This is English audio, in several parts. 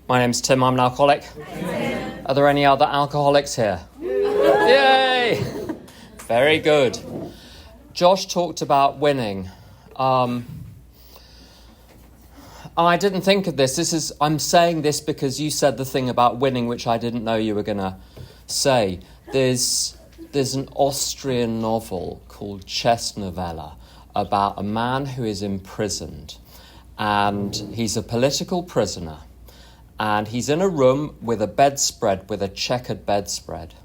My name's Tim, I'm an alcoholic. Are there any other alcoholics here? Yay! Very good. Josh talked about winning. I didn't think of this. I'm saying this because you said the thing about winning, which I didn't know you were going to say. There's an Austrian novel called Chess Novella about a man who is imprisoned, and he's a political prisoner, and he's in a room with a bedspread, with a checkered bedspread,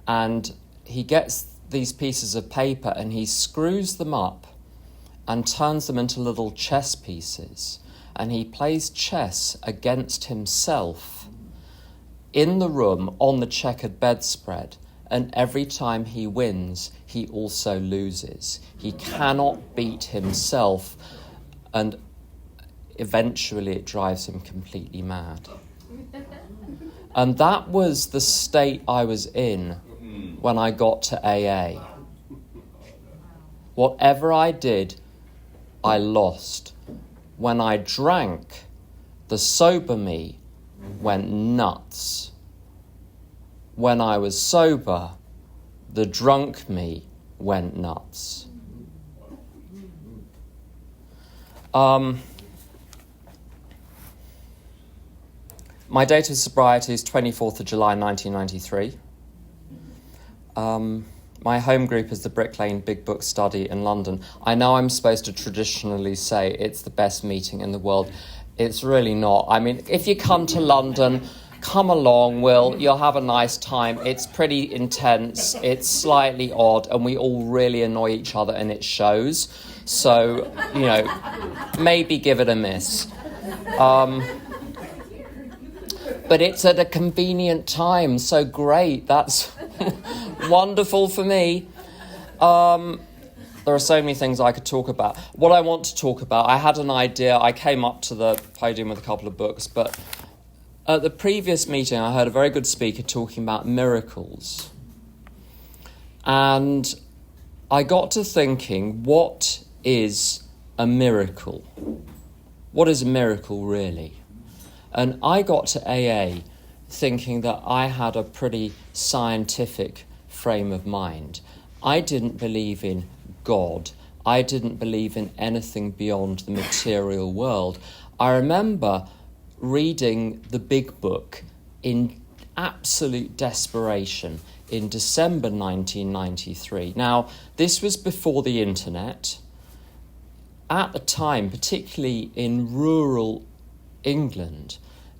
and he gets these pieces of paper and he screws them up and turns them into little chess pieces, and he plays chess against himself in the room on the checkered bedspread. And every time he wins, he also loses. He cannot beat himself, and eventually it drives him completely mad. And that was the state I was in when I got to AA. Whatever I did, I lost. When I drank, the sober me went nuts. When I was sober, the drunk me went nuts. My date of sobriety is 24th of July 1993. My home group is the Brick Lane Big Book Study in London. I know I'm supposed to traditionally say it's the best meeting in the world. It's really not. I mean, if you come to London, come along, you'll have a nice time. It's pretty intense, it's slightly odd, and we all really annoy each other, and it shows. So, maybe give it a miss. But it's at a convenient time, so great. That's wonderful for me. There are so many things I could talk about. What I want to talk about, I had an idea. I came up to the podium with a couple of books, but at the previous meeting, I heard a very good speaker talking about miracles. And I got to thinking, what is a miracle? What is a miracle, really? And I got to AA thinking that I had a pretty scientific frame of mind. I didn't believe in God. I didn't believe in anything beyond the material world. I remember reading the big book in absolute desperation in December 1993. Now, this was before the internet. At the time, particularly in rural England,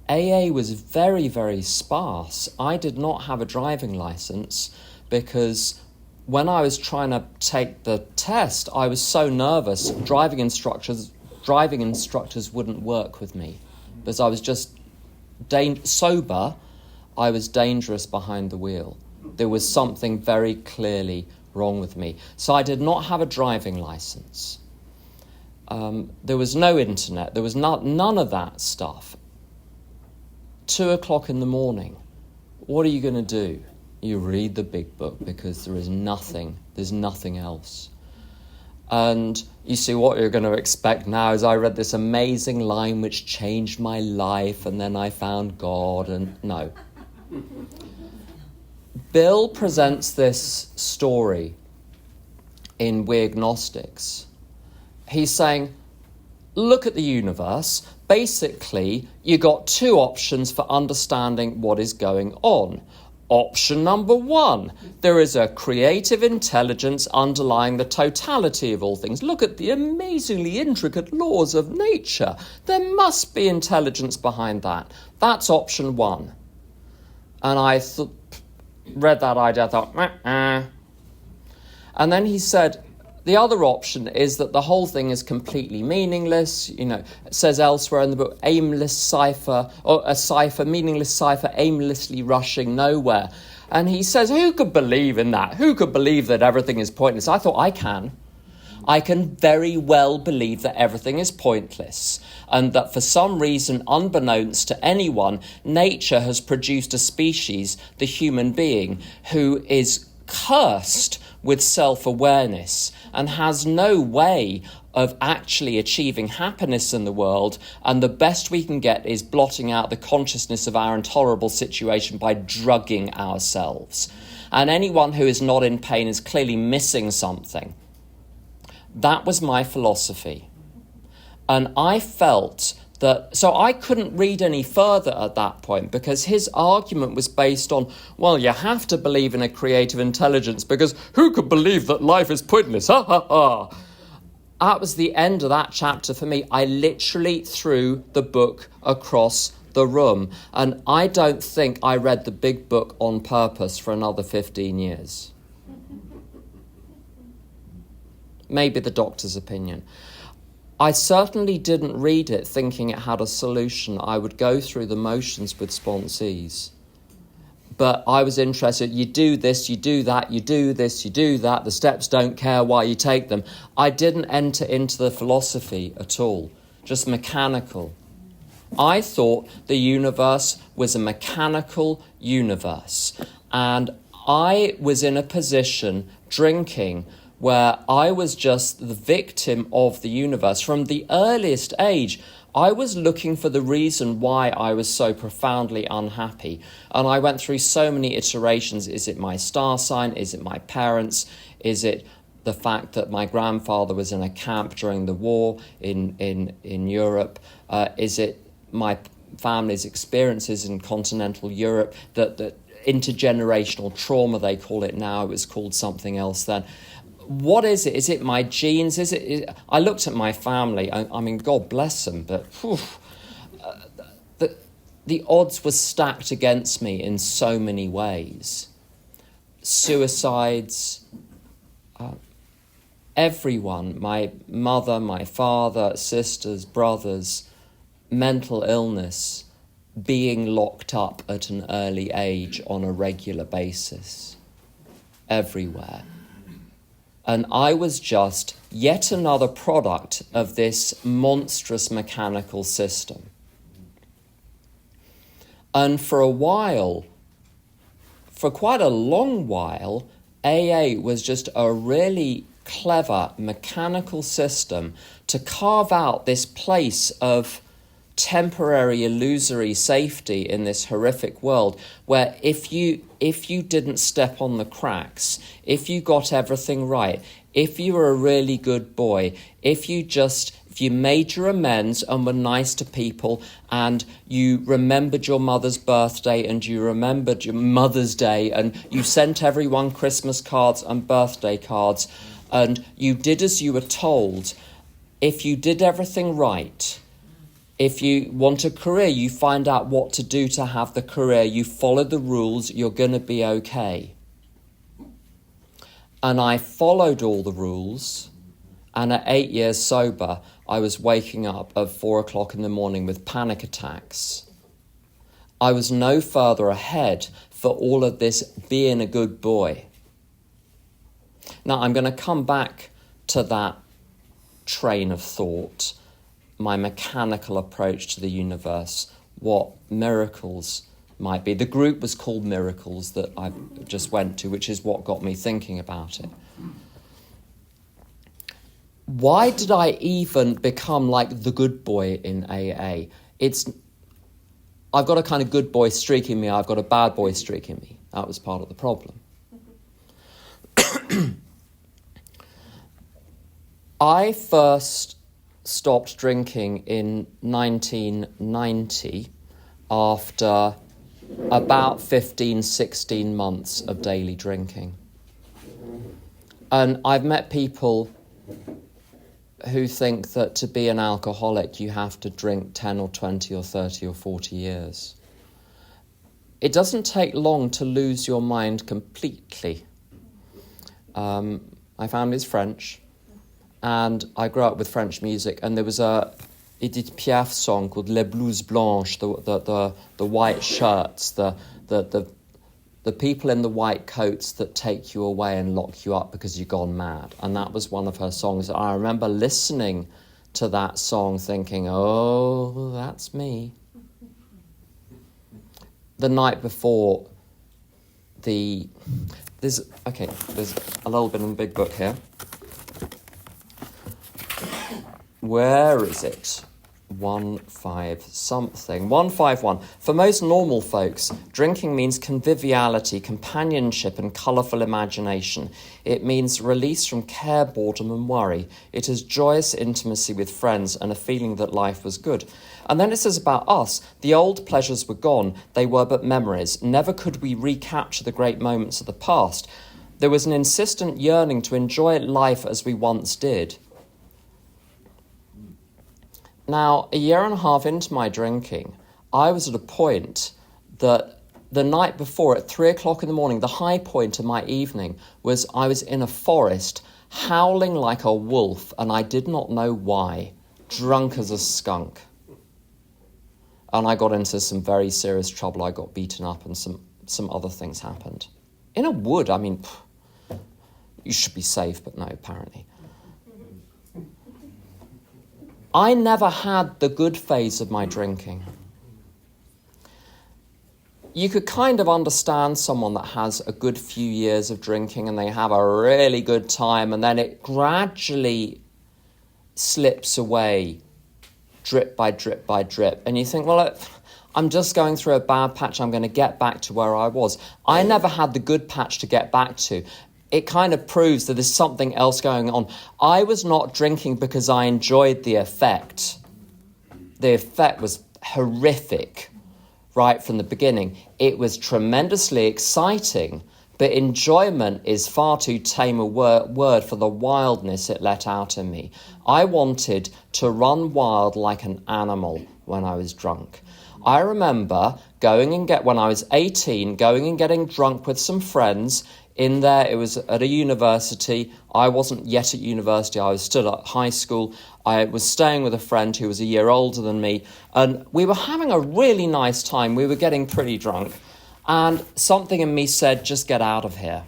AA was very, very sparse. I did not have a driving license because when I was trying to take the test, I was so nervous. Driving instructors wouldn't work with me because I was just sober. I was dangerous behind the wheel. There was something very clearly wrong with me. So I did not have a driving license. There was no internet. There was none of that stuff. 2:00 in the morning. What are you going to do? You read the big book because there's nothing else. And you see, what you're going to expect now is I read this amazing line which changed my life, and then I found God, and no. Bill presents this story in We Agnostics. He's saying, look at the universe. Basically, you got two options for understanding what is going on. Option number one, there is a creative intelligence underlying the totality of all things. Look at the amazingly intricate laws of nature. There must be intelligence behind that. That's option one. And I read that idea, I thought, And then he said, the other option is that the whole thing is completely meaningless. It says elsewhere in the book, aimless cipher, or a cipher, meaningless cipher, aimlessly rushing nowhere. And he says, who could believe in that? Who could believe that everything is pointless? I thought, I can. I can very well believe that everything is pointless, and that for some reason, unbeknownst to anyone, nature has produced a species, the human being, who is cursed with self-awareness and has no way of actually achieving happiness in the world, and the best we can get is blotting out the consciousness of our intolerable situation by drugging ourselves. And anyone who is not in pain is clearly missing something. That was my philosophy. And I felt that, so I couldn't read any further at that point, because his argument was based on, well, you have to believe in a creative intelligence, because who could believe that life is pointless? Ha ha ha. That was the end of that chapter for me. I literally threw the book across the room. And I don't think I read the big book on purpose for another 15 years. Maybe the doctor's opinion. I certainly didn't read it thinking it had a solution. I would go through the motions with sponsees. But I was interested, you do this, you do that, you do this, you do that, the steps don't care why you take them. I didn't enter into the philosophy at all, just mechanical. I thought the universe was a mechanical universe. And I was in a position, drinking, where I was just the victim of the universe. From the earliest age, I was looking for the reason why I was so profoundly unhappy. And I went through so many iterations. Is it my star sign? Is it my parents? Is it the fact that my grandfather was in a camp during the war in Europe? Is it my family's experiences in continental Europe, that intergenerational trauma, they call it now, it was called something else then. What is it? Is it my genes? I looked at my family, I mean, God bless them, but the odds were stacked against me in so many ways. Suicides, everyone, my mother, my father, sisters, brothers, mental illness, being locked up at an early age on a regular basis, everywhere. And I was just yet another product of this monstrous mechanical system. And for a while, for quite a long while, AA was just a really clever mechanical system to carve out this place of temporary illusory safety in this horrific world, where if you didn't step on the cracks, if you got everything right, if you were a really good boy, if you made your amends and were nice to people, and you remembered your mother's birthday and you remembered your Mother's Day, and you sent everyone Christmas cards and birthday cards, and you did as you were told, if you did everything right, if you want a career, you find out what to do to have the career, you follow the rules, you're going to be okay. And I followed all the rules, and at 8 years sober, I was waking up at 4 o'clock in the morning with panic attacks. I was no further ahead for all of this being a good boy. Now, I'm going to come back to that train of thought, my mechanical approach to the universe, what miracles might be. The group was called Miracles that I just went to, which is what got me thinking about it. Why did I even become like the good boy in AA? I've got a kind of good boy streak in me, I've got a bad boy streak in me. That was part of the problem. I first stopped drinking in 1990 after about 15, 16 months of daily drinking. And I've met people who think that to be an alcoholic you have to drink 10 or 20 or 30 or 40 years. It doesn't take long to lose your mind completely. My family's French, and I grew up with French music, and there was a Edith Piaf song called Les Blouses Blanches, the white shirts, the people in the white coats that take you away and lock you up because you've gone mad. And that was one of her songs. I remember listening to that song thinking, oh, that's me. The night before, there's a little bit in the big book here. Where is it? 151. For most normal folks, drinking means conviviality, companionship, and colourful imagination. It means release from care, boredom, and worry. It is joyous intimacy with friends and a feeling that life was good. And then it says about us, the old pleasures were gone. They were but memories. Never could we recapture the great moments of the past. There was an insistent yearning to enjoy life as we once did. Now, a year and a half into my drinking, I was at a point that the night before at 3 o'clock in the morning, the high point of my evening was I was in a forest howling like a wolf, and I did not know why, drunk as a skunk. And I got into some very serious trouble. I got beaten up and some other things happened. In a wood, I mean, you should be safe, but no, apparently. I never had the good phase of my drinking. You could kind of understand someone that has a good few years of drinking and they have a really good time, and then it gradually slips away, drip by drip by drip. And you think, well, I'm just going through a bad patch. I'm going to get back to where I was. I never had the good patch to get back to. It kind of proves that there's something else going on. I was not drinking because I enjoyed the effect. The effect was horrific right from the beginning. It was tremendously exciting, but enjoyment is far too tame a word for the wildness it let out in me. I wanted to run wild like an animal when I was drunk. I remember when I was 18, going and getting drunk with some friends. In there, it was at a university. I wasn't yet at university. I was still at high school. I was staying with a friend who was a year older than me, and we were having a really nice time. We were getting pretty drunk, and something in me said, just get out of here.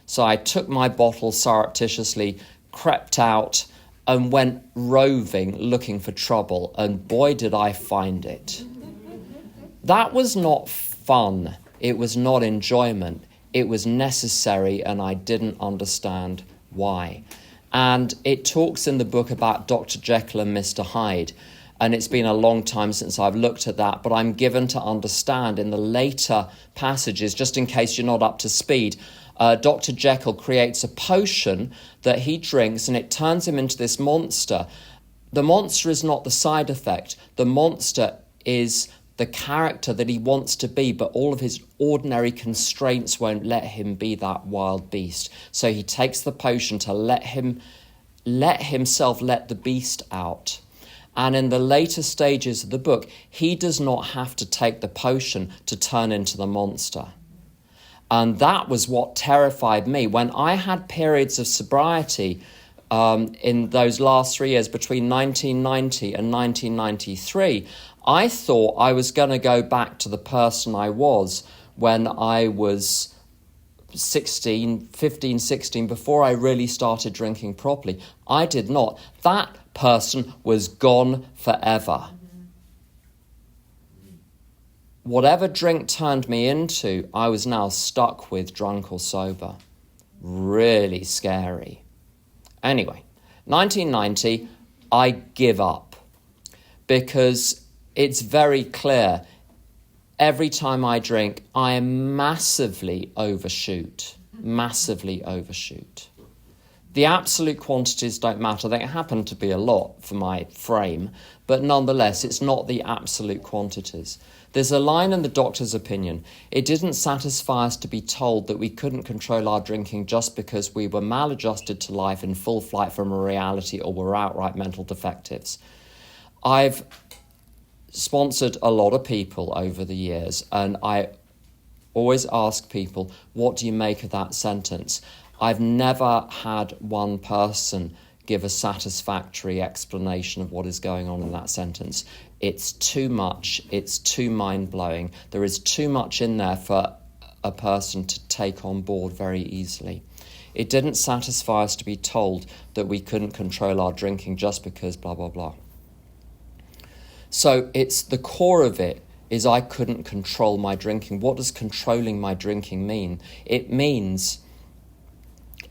So I took my bottle surreptitiously, crept out, and went roving, looking for trouble, and boy, did I find it. That was not fun. It was not enjoyment. It was necessary, and I didn't understand why. And it talks in the book about Dr. Jekyll and Mr. Hyde, and it's been a long time since I've looked at that, but I'm given to understand in the later passages, just in case you're not up to speed, Dr. Jekyll creates a potion that he drinks, and it turns him into this monster. The monster is not the side effect. The monster is the character that he wants to be, but all of his ordinary constraints won't let him be that wild beast. So he takes the potion to let himself let the beast out. And in the later stages of the book, he does not have to take the potion to turn into the monster. And that was what terrified me. When I had periods of sobriety in those last 3 years, between 1990 and 1993, I thought I was going to go back to the person I was when I was 15, 16, before I really started drinking properly. I did not. That person was gone forever. Whatever drink turned me into, I was now stuck with, drunk or sober. Really scary. Anyway, 1990, I give up because it's very clear every time I drink, I massively overshoot. The absolute quantities don't matter. They happen to be a lot for my frame, but nonetheless, it's not the absolute quantities. There's a line in the doctor's opinion. It didn't satisfy us to be told that we couldn't control our drinking just because we were maladjusted to life in full flight from a reality or were outright mental defectives. I've sponsored a lot of people over the years, and I always ask people, what do you make of that sentence? I've never had one person give a satisfactory explanation of what is going on in that sentence. It's too much. It's too mind-blowing. There is too much in there for a person to take on board very easily. It didn't satisfy us to be told that we couldn't control our drinking just because blah, blah, blah. So it's the core of it is I couldn't control my drinking. What does controlling my drinking mean? It means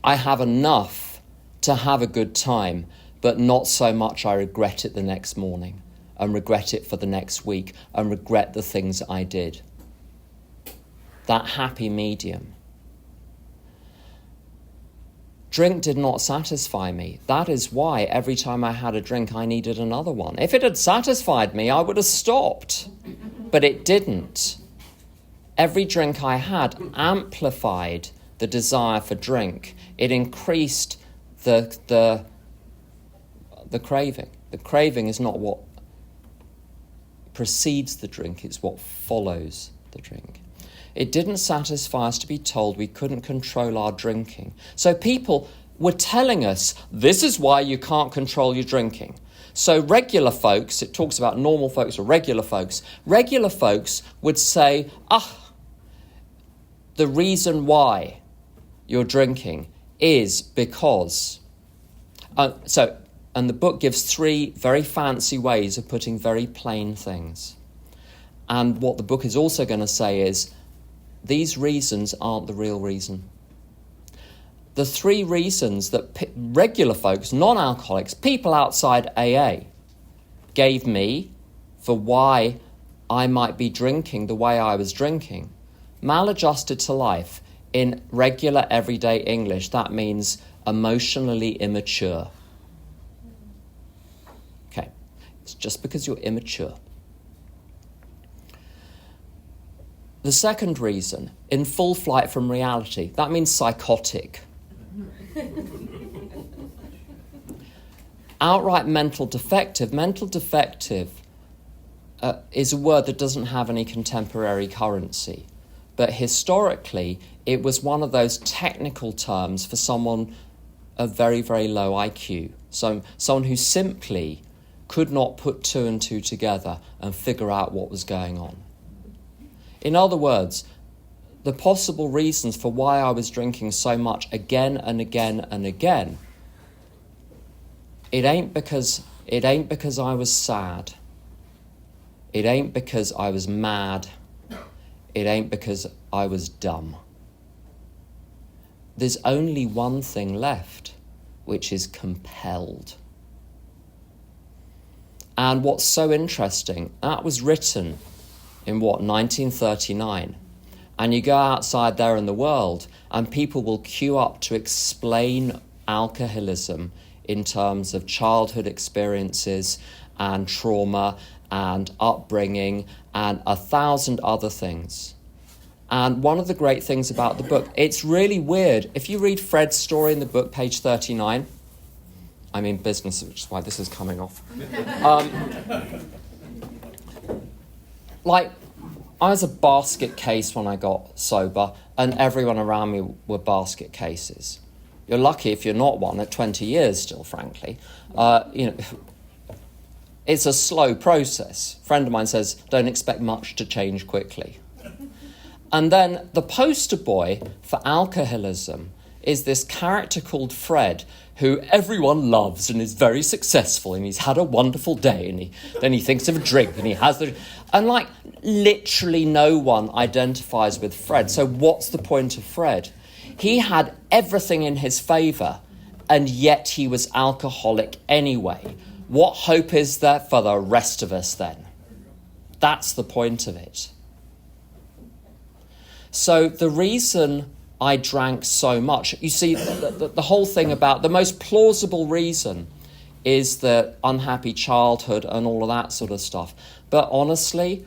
I have enough to have a good time, but not so much I regret it the next morning and regret it for the next week and regret the things I did. That happy medium. Drink did not satisfy me. That is why every time I had a drink, I needed another one. If it had satisfied me, I would have stopped. But it didn't. Every drink I had amplified the desire for drink. It increased the craving. The craving is not what precedes the drink, it's what follows the drink. It didn't satisfy us to be told we couldn't control our drinking. So people were telling us, this is why you can't control your drinking. So regular folks, it talks about normal folks or regular folks would say, the reason why you're drinking is because... And the book gives 3 very fancy ways of putting very plain things. And what the book is also going to say is, these reasons aren't the real reason. The 3 reasons that regular folks, non-alcoholics, people outside AA, gave me for why I might be drinking the way I was drinking, maladjusted to life, in regular everyday English, that means emotionally immature. Okay, it's just because you're immature. The second reason, in full flight from reality, that means psychotic. Outright mental defective. Mental defective is a word that doesn't have any contemporary currency. But historically, it was one of those technical terms for someone of very, very low IQ. So someone who simply could not put 2 and 2 together and figure out what was going on. In other words, the possible reasons for why I was drinking so much again and again and again, it ain't because I was sad. It ain't because I was mad. It ain't because I was dumb. There's only one thing left, which is compelled. And what's so interesting, that was written in 1939. And you go outside there in the world and people will queue up to explain alcoholism in terms of childhood experiences and trauma and upbringing and 1,000 other things. And one of the great things about the book, it's really weird. If you read Fred's story in the book, page 39, I mean business, which is why this is coming off. I was a basket case when I got sober, and everyone around me were basket cases. You're lucky if you're not one at 20 years still, frankly. It's a slow process. A friend of mine says, don't expect much to change quickly. And then the poster boy for alcoholism is this character called Fred, who everyone loves and is very successful, and he's had a wonderful day, and then he thinks of a drink, and he has the... And literally no one identifies with Fred. So what's the point of Fred? He had everything in his favour, and yet he was alcoholic anyway. What hope is there for the rest of us then? That's the point of it. So the reason I drank so much, you see, the whole thing about the most plausible reason is the unhappy childhood and all of that sort of stuff. But honestly,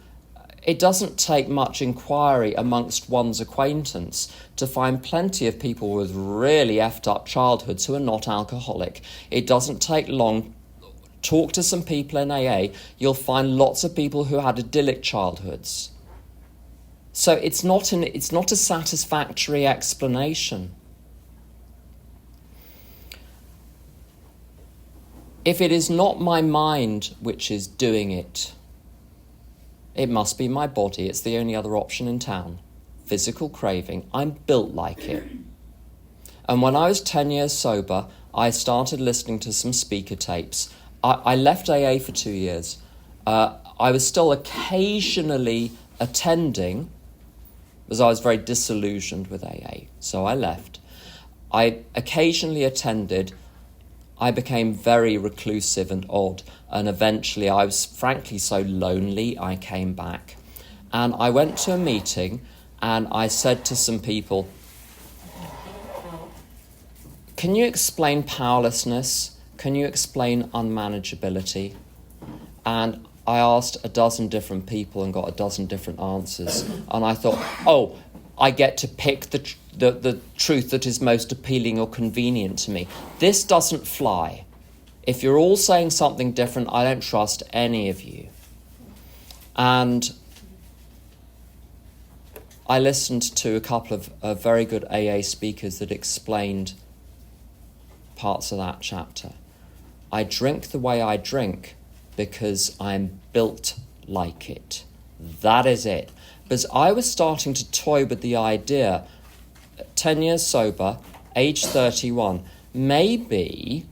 it doesn't take much inquiry amongst one's acquaintance to find plenty of people with really effed up childhoods who are not alcoholic. It doesn't take long. Talk to some people in AA, you'll find lots of people who had idyllic childhoods. So it's not a satisfactory explanation. If it is not my mind which is doing it, it must be my body. It's the only other option in town. Physical craving. I'm built like it. And when I was 10 years sober, I started listening to some speaker tapes. I left AA for 2 years. I was still occasionally attending, because I was very disillusioned with AA, so I left. I occasionally attended. I became very reclusive and odd, and eventually I was frankly so lonely I came back. And I went to a meeting and I said to some people, can you explain powerlessness? Can you explain unmanageability? And I asked a dozen different people and got a dozen different answers. And I thought, oh, I get to pick the truth that is most appealing or convenient to me. This doesn't fly. If you're all saying something different, I don't trust any of you. And I listened to a couple of very good AA speakers that explained parts of that chapter. I drink the way I drink because I'm built like it. That is it. Because I was starting to toy with the idea, 10 years sober, age 31, maybe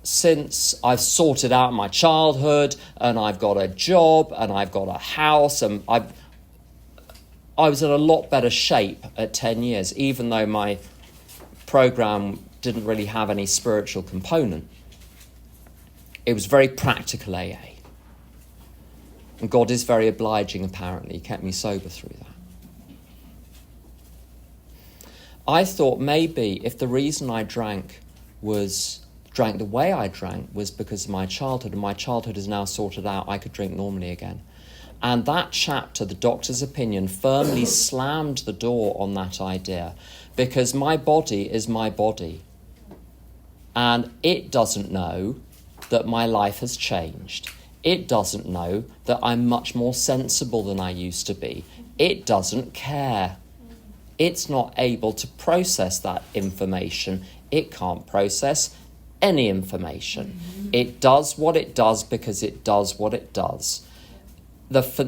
since I've sorted out my childhood and I've got a job and I've got a house and I was in a lot better shape at 10 years, even though my program didn't really have any spiritual component. It was very practical AA. And God is very obliging, apparently. He kept me sober through that. I thought maybe if the reason I drank the way I drank was because of my childhood, and my childhood is now sorted out, I could drink normally again. And that chapter, The Doctor's Opinion, firmly slammed the door on that idea, because my body is my body. And it doesn't know that my life has changed. It doesn't know that I'm much more sensible than I used to be. It doesn't care. It's not able to process that information. It can't process any information. It does what it does because it does what it does.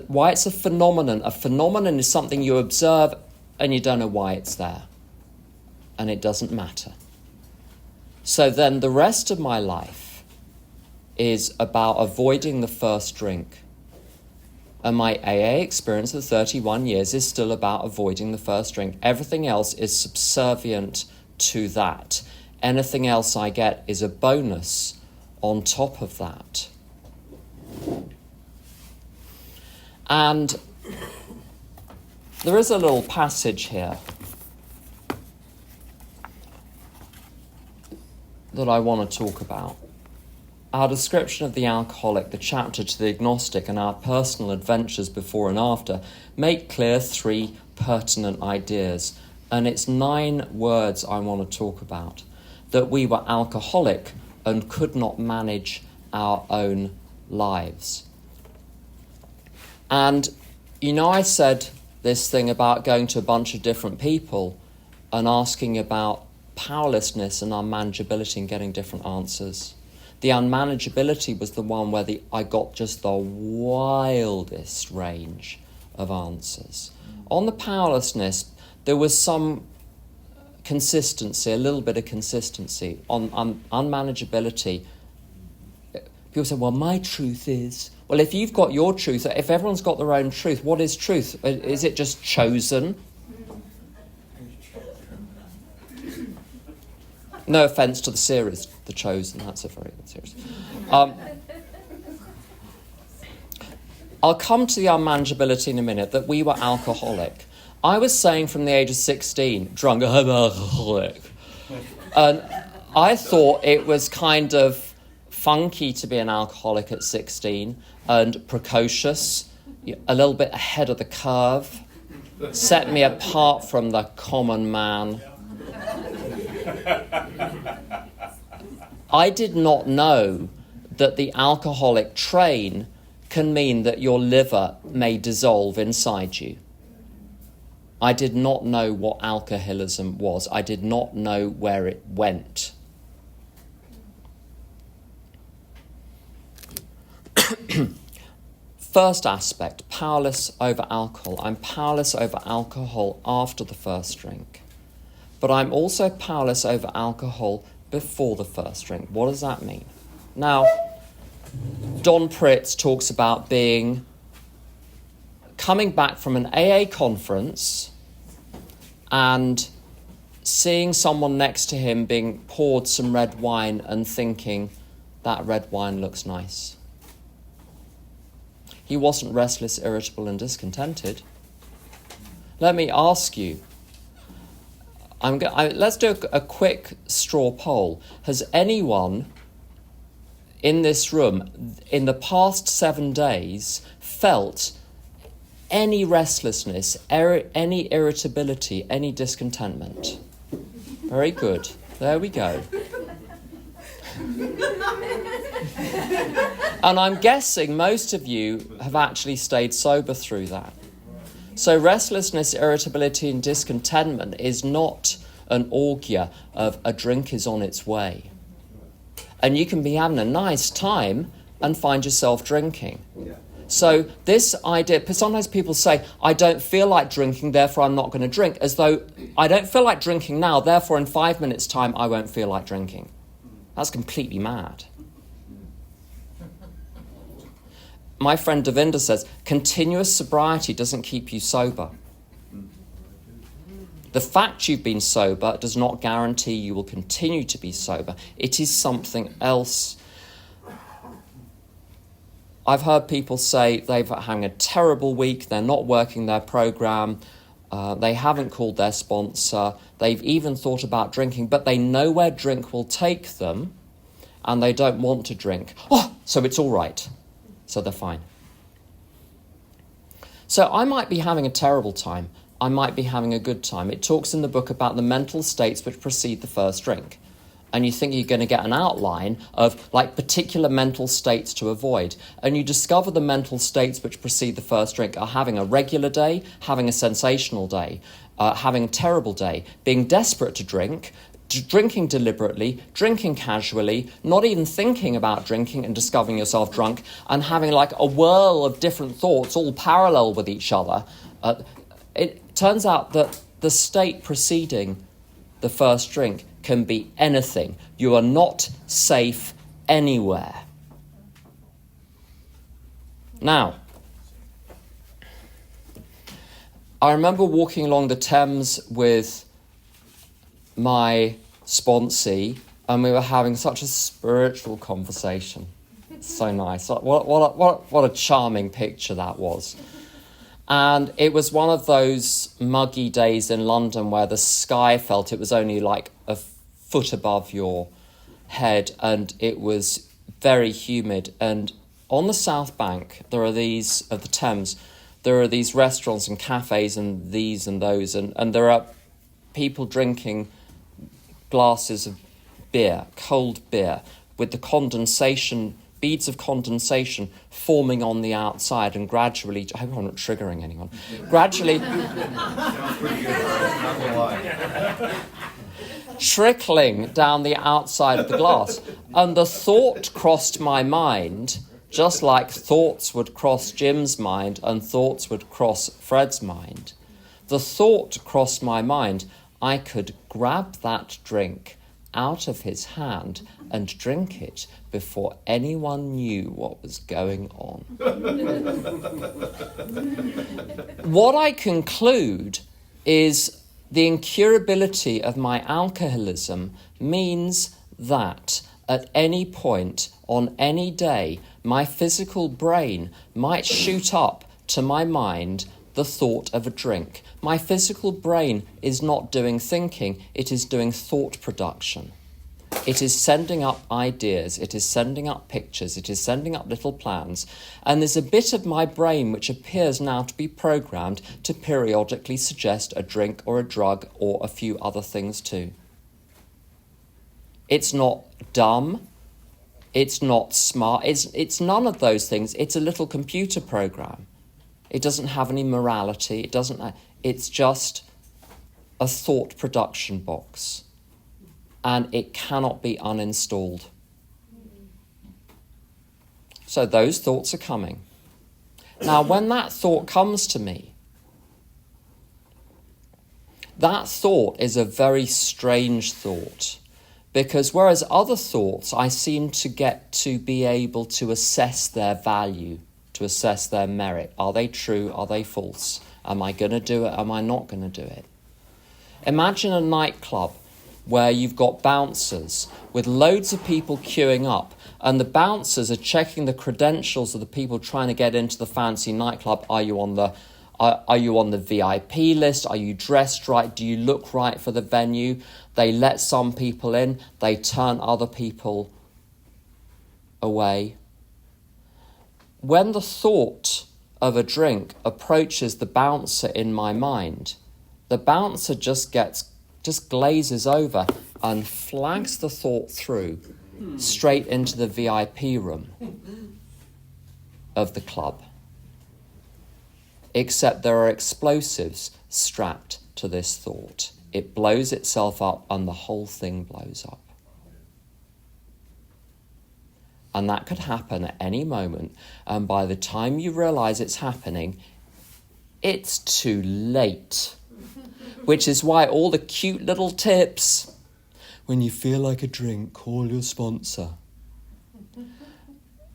Why it's a phenomenon is something you observe and you don't know why it's there. And it doesn't matter. So then the rest of my life is about avoiding the first drink. And my AA experience of 31 years is still about avoiding the first drink. Everything else is subservient to that. Anything else I get is a bonus on top of that. And there is a little passage here that I want to talk about. Our description of the alcoholic, the chapter to the agnostic, and our personal adventures before and after make clear 3 pertinent ideas. And it's 9 words I want to talk about. That we were alcoholic and could not manage our own lives. And, I said this thing about going to a bunch of different people and asking about powerlessness and unmanageability and getting different answers. The unmanageability was the one where I got just the wildest range of answers. On the powerlessness, there was some consistency, a little bit of consistency. On unmanageability, people say, well, my truth is... Well, if you've got your truth, if everyone's got their own truth, what is truth? Is it just chosen? No offence to the series, The Chosen. That's a very good series. I'll come to the unmanageability in a minute, that we were alcoholic. I was saying from the age of 16, drunk, I'm alcoholic. And I thought it was kind of funky to be an alcoholic at 16 and precocious, a little bit ahead of the curve, set me apart from the common man. I did not know that the alcoholic train can mean that your liver may dissolve inside you. I did not know what alcoholism was. I did not know where it went. First aspect, powerless over alcohol. I'm powerless over alcohol after the first drink. But I'm also powerless over alcohol before the first drink. What does that mean? Now, Don Pritz talks about coming back from an AA conference and seeing someone next to him being poured some red wine and thinking, that red wine looks nice. He wasn't restless, irritable, and discontented. Let me ask you, let's do a quick straw poll. Has anyone in this room, in the past 7 days, felt any restlessness, any irritability, any discontentment? Very good. There we go. And I'm guessing most of you have actually stayed sober through that. So restlessness, irritability, and discontentment is not an augur of a drink is on its way. And you can be having a nice time and find yourself drinking. Yeah. So this idea, sometimes people say, I don't feel like drinking, therefore I'm not going to drink, as though I don't feel like drinking now, therefore in 5 minutes' time I won't feel like drinking. That's completely mad. My friend Devinder says, continuous sobriety doesn't keep you sober. The fact you've been sober does not guarantee you will continue to be sober. It is something else. I've heard people say they're having a terrible week, they're not working their program, they haven't called their sponsor, they've even thought about drinking, but they know where drink will take them, and they don't want to drink. Oh, so it's all right. So they're fine. So I might be having a terrible time. I might be having a good time. It talks in the book about the mental states which precede the first drink. And you think you're going to get an outline of like particular mental states to avoid. And you discover the mental states which precede the first drink are having a regular day, having a sensational day, having a terrible day, being desperate to drink, drinking deliberately, drinking casually, not even thinking about drinking and discovering yourself drunk, and having like a whirl of different thoughts all parallel with each other. It turns out that the state preceding the first drink can be anything. You are not safe anywhere. Now, I remember walking along the Thames with my sponsee, and we were having such a spiritual conversation. So nice. What a charming picture that was. And it was one of those muggy days in London where the sky felt it was only like a foot above your head, and it was very humid. And on the south bank, there are these, of the Thames, there are these restaurants and cafes and these and those, and there are people drinking glasses of beer, cold beer, with the condensation, beads of condensation forming on the outside and gradually, I hope I'm not triggering anyone, gradually trickling down the outside of the glass. And the thought crossed my mind, just like thoughts would cross Jim's mind and thoughts would cross Fred's mind. The thought crossed my mind, I could grab that drink out of his hand and drink it before anyone knew what was going on. What I conclude is the incurability of my alcoholism means that at any point on any day, my physical brain might shoot up to my mind the thought of a drink. My physical brain is not doing thinking, it is doing thought production. It is sending up ideas, it is sending up pictures, it is sending up little plans, and there's a bit of my brain which appears now to be programmed to periodically suggest a drink or a drug or a few other things too. It's not dumb, it's not smart, it's none of those things. It's a little computer program. It doesn't have any morality, it's just a thought production box. And it cannot be uninstalled. So those thoughts are coming. Now, when that thought comes to me, that thought is a very strange thought, because whereas other thoughts I seem to get to be able to assess their value, to assess their merit. Are they true? Are they false? Am I going to do it? Am I not going to do it? Imagine a nightclub where you've got bouncers with loads of people queuing up, and the bouncers are checking the credentials of the people trying to get into the fancy nightclub. Are you on the VIP list? Are you dressed right? Do you look right for the venue? They let some people in. They turn other people away. When the thought of a drink approaches the bouncer in my mind, the bouncer just glazes over and flags the thought through straight into the VIP room of the club. Except there are explosives strapped to this thought. It blows itself up and the whole thing blows up. And that could happen at any moment. And by the time you realise it's happening, it's too late. Which is why all the cute little tips, when you feel like a drink, call your sponsor.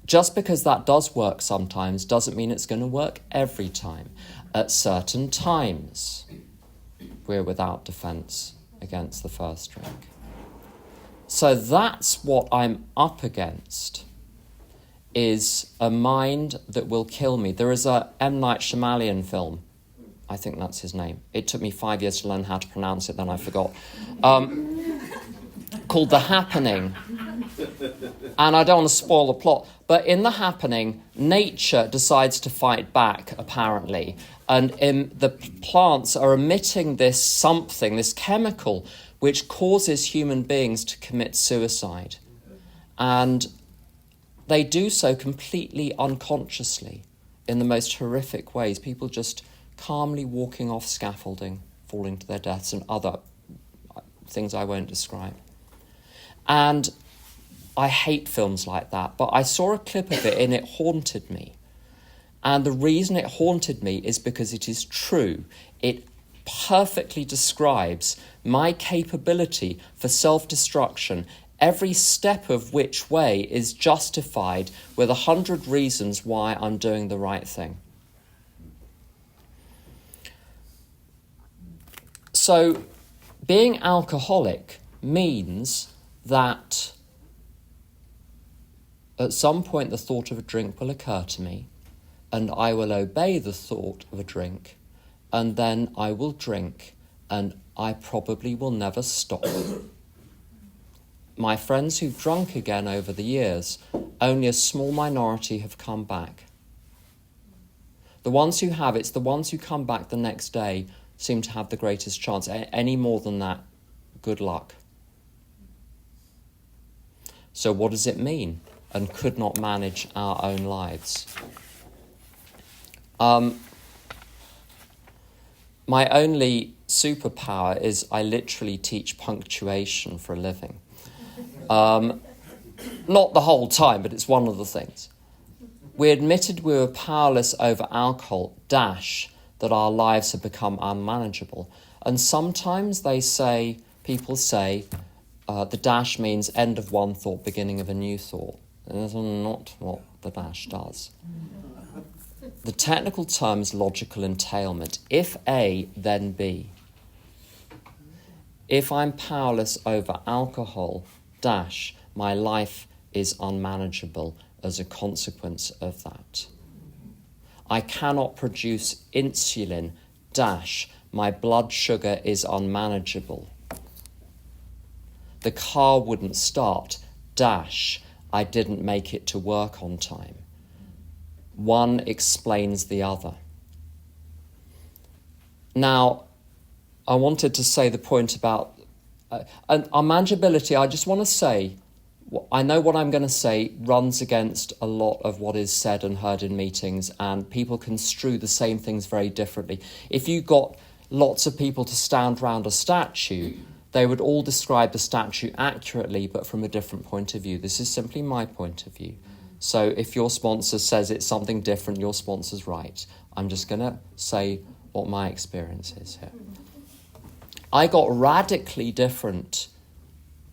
Just because that does work sometimes doesn't mean it's going to work every time. At certain times, we're without defence against the first drink. So that's what I'm up against, is a mind that will kill me. There is a M. Night Shyamalan film, I think that's his name. It took me 5 years to learn how to pronounce it, then I forgot. Called The Happening. And I don't want to spoil the plot, but in The Happening, nature decides to fight back, apparently. And the plants are emitting this chemical, which causes human beings to commit suicide. And they do so completely unconsciously, in the most horrific ways. People just calmly walking off scaffolding, falling to their deaths, and other things I won't describe. And I hate films like that, but I saw a clip of it and it haunted me. And the reason it haunted me is because it is true. It perfectly describes my capability for self-destruction, every step of which way is justified with 100 reasons why I'm doing the right thing. So, being alcoholic means that at some point the thought of a drink will occur to me, and I will obey the thought of a drink, and then I will drink, and I probably will never stop. My friends who've drunk again over the years, only a small minority have come back. The ones who have, it's the ones who come back the next day seem to have the greatest chance. Any more than that, good luck. So what does it mean? And could not manage our own lives. My only superpower is I literally teach punctuation for a living. Not the whole time, but it's one of the things. We admitted we were powerless over alcohol, that our lives have become unmanageable. And sometimes people say, the dash means end of one thought, beginning of a new thought. And that's not what the dash does. The technical term is logical entailment. If A, then B. If I'm powerless over alcohol, my life is unmanageable as a consequence of that. I cannot produce insulin, my blood sugar is unmanageable. The car wouldn't start, I didn't make it to work on time. One explains the other. Now, I wanted to say the point about unmanageability. I just want to say, I know what I'm going to say runs against a lot of what is said and heard in meetings, and people construe the same things very differently. If you got lots of people to stand round a statue, they would all describe the statue accurately, but from a different point of view. This is simply my point of view. So if your sponsor says it's something different, your sponsor's right. I'm just going to say what my experience is here. I got radically different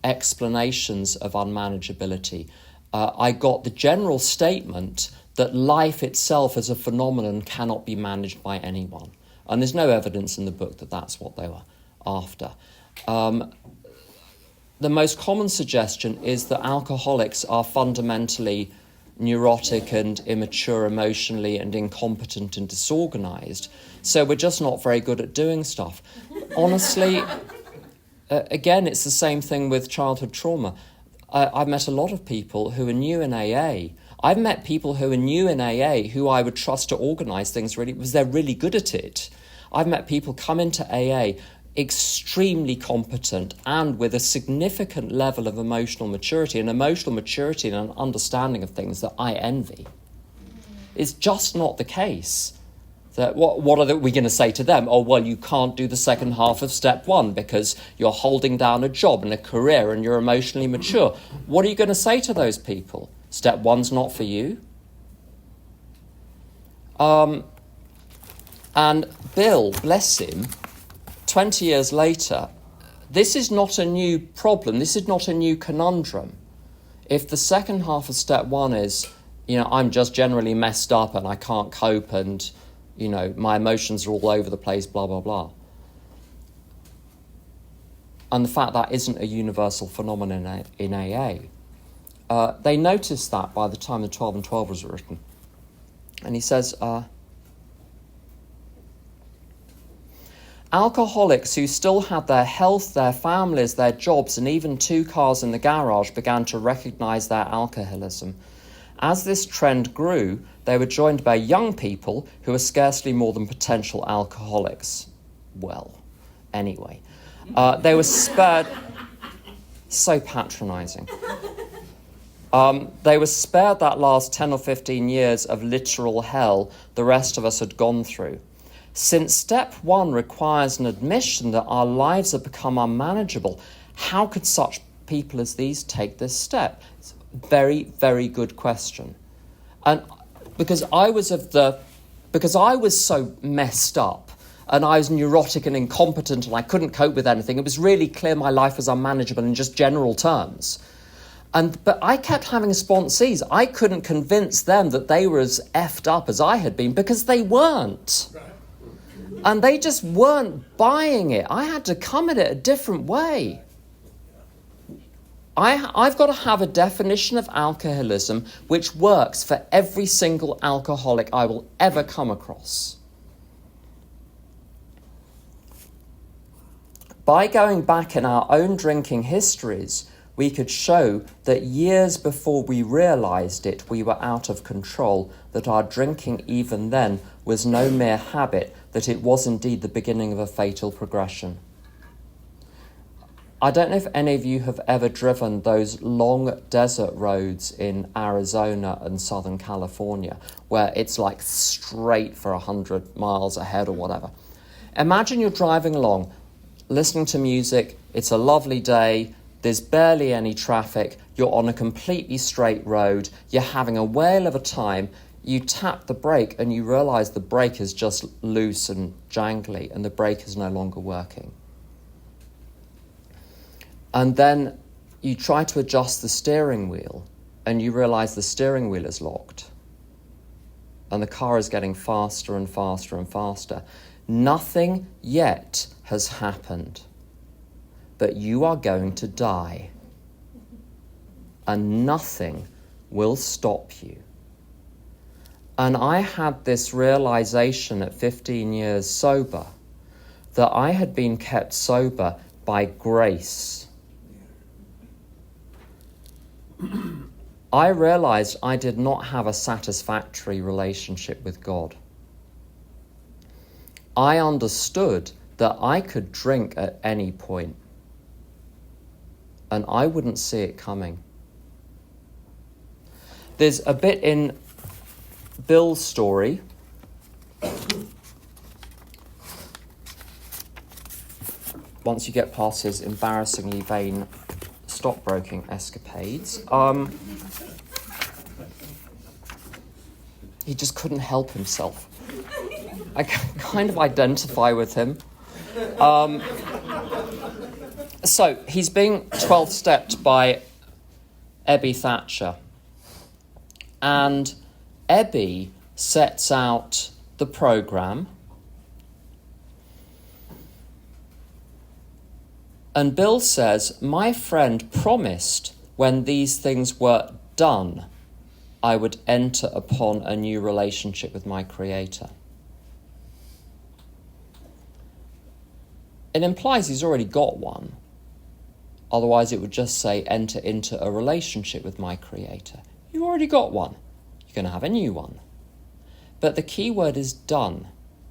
explanations of unmanageability. I got the general statement that life itself as a phenomenon cannot be managed by anyone. And there's no evidence in the book that that's what they were. after. The most common suggestion is that alcoholics are fundamentally neurotic and immature emotionally and incompetent and disorganized. So we're just not very good at doing stuff. Honestly, again, it's the same thing with childhood trauma. I've met a lot of people who are new in AA. I've met people who are new in AA who I would trust to organise things really because they're really good at it. I've met people come into AA extremely competent and with a significant level of emotional maturity and an understanding of things that I envy. It's just not the case. That what are we going to say to them? Oh, well, you can't do the second half of step 1 because you're holding down a job and a career and you're emotionally mature. What are you going to say to those people? Step 1's not for you? And Bill, bless him, 20 years later, this is not a new problem. This is not a new conundrum. If the second half of step 1 is, I'm just generally messed up and I can't cope and, my emotions are all over the place, blah, blah, blah. And the fact that isn't a universal phenomenon in AA. They noticed that by the time the 12 and 12 was written. And he says, alcoholics who still had their health, their families, their jobs, and even 2 cars in the garage began to recognise their alcoholism. As this trend grew, they were joined by young people who were scarcely more than potential alcoholics. Well, anyway. They were spared... So patronising. They were spared that last 10 or 15 years of literal hell the rest of us had gone through. Since step 1 requires an admission that our lives have become unmanageable, how could such people as these take this step? It's a very, very good question. And because I was so messed up and I was neurotic and incompetent and I couldn't cope with anything, it was really clear my life was unmanageable in just general terms. But I kept having sponsees. I couldn't convince them that they were as effed up as I had been because they weren't. And they just weren't buying it. I had to come at it a different way. I've got to have a definition of alcoholism which works for every single alcoholic I will ever come across. By going back in our own drinking histories, we could show that years before we realised it, we were out of control, that our drinking even then was no mere habit, that it was indeed the beginning of a fatal progression. I don't know if any of you have ever driven those long desert roads in Arizona and Southern California, where it's like straight for 100 miles ahead or whatever. Imagine you're driving along, listening to music, it's a lovely day, there's barely any traffic, you're on a completely straight road, you're having a whale of a time, you tap the brake and you realise the brake is just loose and jangly and the brake is no longer working. And then you try to adjust the steering wheel and you realise the steering wheel is locked and the car is getting faster and faster and faster. Nothing yet has happened, but you are going to die and nothing will stop you. And I had this realisation at 15 years sober that I had been kept sober by grace. I realised I did not have a satisfactory relationship with God. I understood that I could drink at any point and I wouldn't see it coming. There's a bit in Bill's story once you get past his embarrassingly vain stockbroking escapades. He just couldn't help himself. I kind of identify with him. So he's being 12-stepped by Ebby Thatcher. And Ebby sets out the programme. And Bill says, my friend promised when these things were done, I would enter upon a new relationship with my Creator. It implies he's already got one. Otherwise, it would just say, enter into a relationship with my Creator. You've already got one. You're going to have a new one. But the key word is done.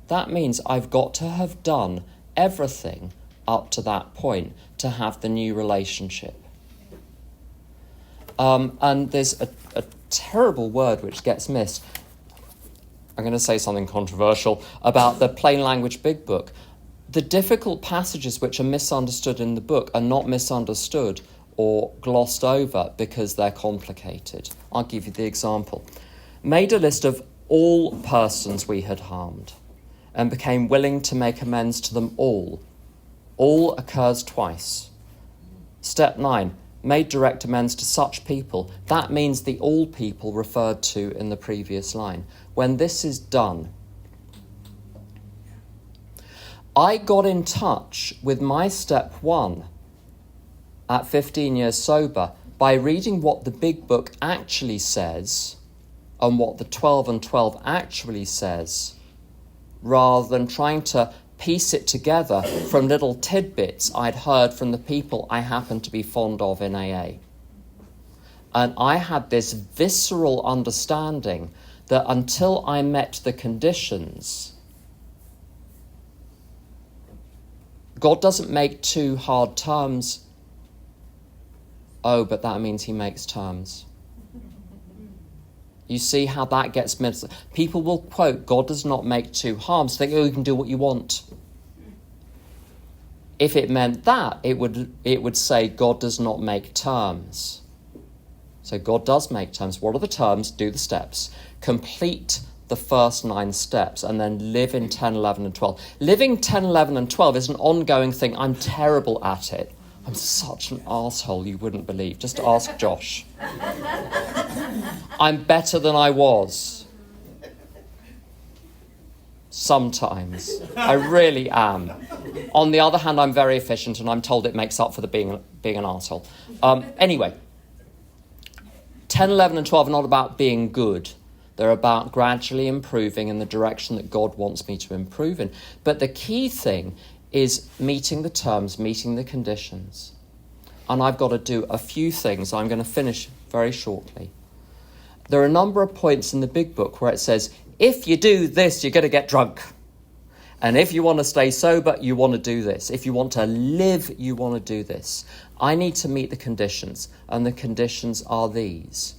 That means I've got to have done everything up to that point to have the new relationship. And there's a terrible word which gets missed. I'm going to say something controversial about the plain language big book. The difficult passages which are misunderstood in the book are not misunderstood or glossed over because they're complicated. I'll give you the example. Made a list of all persons we had harmed and became willing to make amends to them all. All occurs twice. Step 9, made direct amends to such people. That means the all people referred to in the previous line. When this is done, I got in touch with my step 1 at 15 years sober by reading what the big book actually says and what the 12 and 12 actually says, rather than trying to piece it together from little tidbits I'd heard from the people I happened to be fond of in AA. And I had this visceral understanding that until I met the conditions, God doesn't make two hard terms. Oh, but that means he makes terms. You see how that gets missed. People will quote, God does not make two harms. Think, oh, you can do what you want. If it meant that, it would say God does not make terms. So God does make terms. What are the terms? Do the steps. Complete the first 9 steps and then live in 10, 11 and 12. Living 10, 11 and 12 is an ongoing thing. I'm terrible at it. I'm such an arsehole you wouldn't believe. Just ask Josh. I'm better than I was. Sometimes. I really am. On the other hand, I'm very efficient and I'm told it makes up for the being an arsehole. Anyway, 10, 11 and 12 are not about being good. They're about gradually improving in the direction that God wants me to improve in. But the key thing is meeting the terms, meeting the conditions. And I've got to do a few things. I'm going to finish very shortly. There are a number of points in the big book where it says, if you do this, you're going to get drunk. And if you want to stay sober, you want to do this. If you want to live, you want to do this. I need to meet the conditions. And the conditions are these.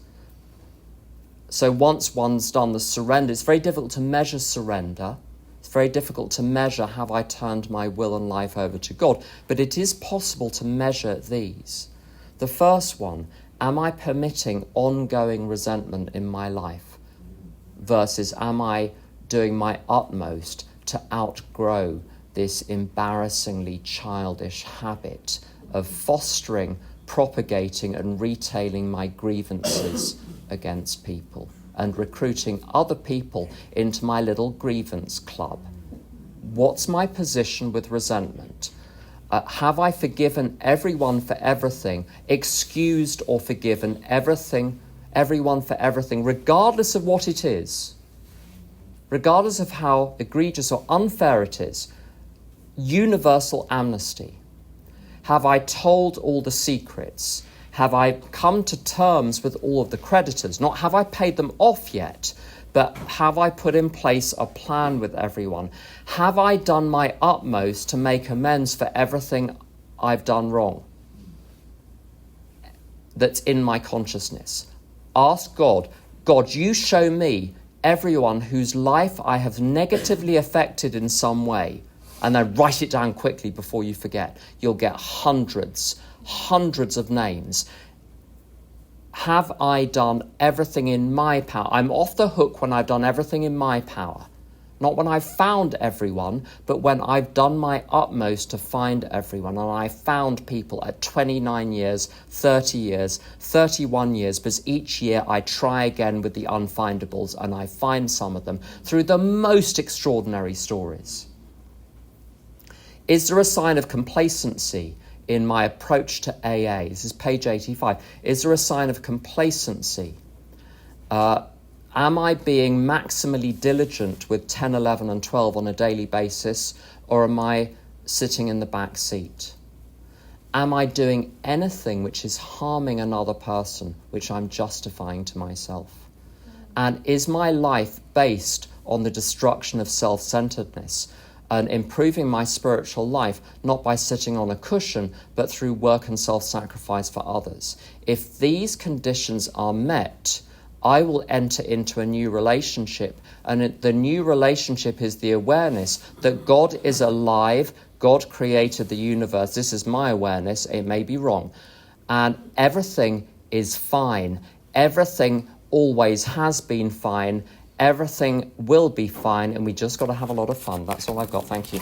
So once one's done the surrender, it's very difficult to measure surrender. It's very difficult to measure, have I turned my will and life over to God? But it is possible to measure these. The first one, am I permitting ongoing resentment in my life? Versus, am I doing my utmost to outgrow this embarrassingly childish habit of fostering, propagating and retailing my grievances against people and recruiting other people into my little grievance club? What's my position with resentment? Have I forgiven everyone for everything, excused or forgiven everyone for everything, regardless of what it is, regardless of how egregious or unfair it is? Universal amnesty. Have I told all the secrets? Have I come to terms with all of the creditors? Not have I paid them off yet, but have I put in place a plan with everyone? Have I done my utmost to make amends for everything I've done wrong that's in my consciousness? Ask God, God, you show me everyone whose life I have negatively affected in some way, and then write it down quickly before you forget. You'll get hundreds of names. Have I done everything in my power? I'm off the hook when I've done everything in my power. Not when I've found everyone, but when I've done my utmost to find everyone. And I found people at 29 years, 30 years, 31 years, because each year I try again with the unfindables and I find some of them through the most extraordinary stories. Is there a sign of complacency in my approach to AA, this is page 85, is there a sign of complacency? Am I being maximally diligent with 10, 11 and 12 on a daily basis, or am I sitting in the back seat? Am I doing anything which is harming another person, which I'm justifying to myself? And is my life based on the destruction of self-centeredness and improving my spiritual life, not by sitting on a cushion, but through work and self-sacrifice for others? If these conditions are met, I will enter into a new relationship. And the new relationship is the awareness that God is alive, God created the universe. This is my awareness, it may be wrong. And everything is fine. Everything always has been fine. Everything will be fine, and we just got to have a lot of fun. That's all I've got. Thank you.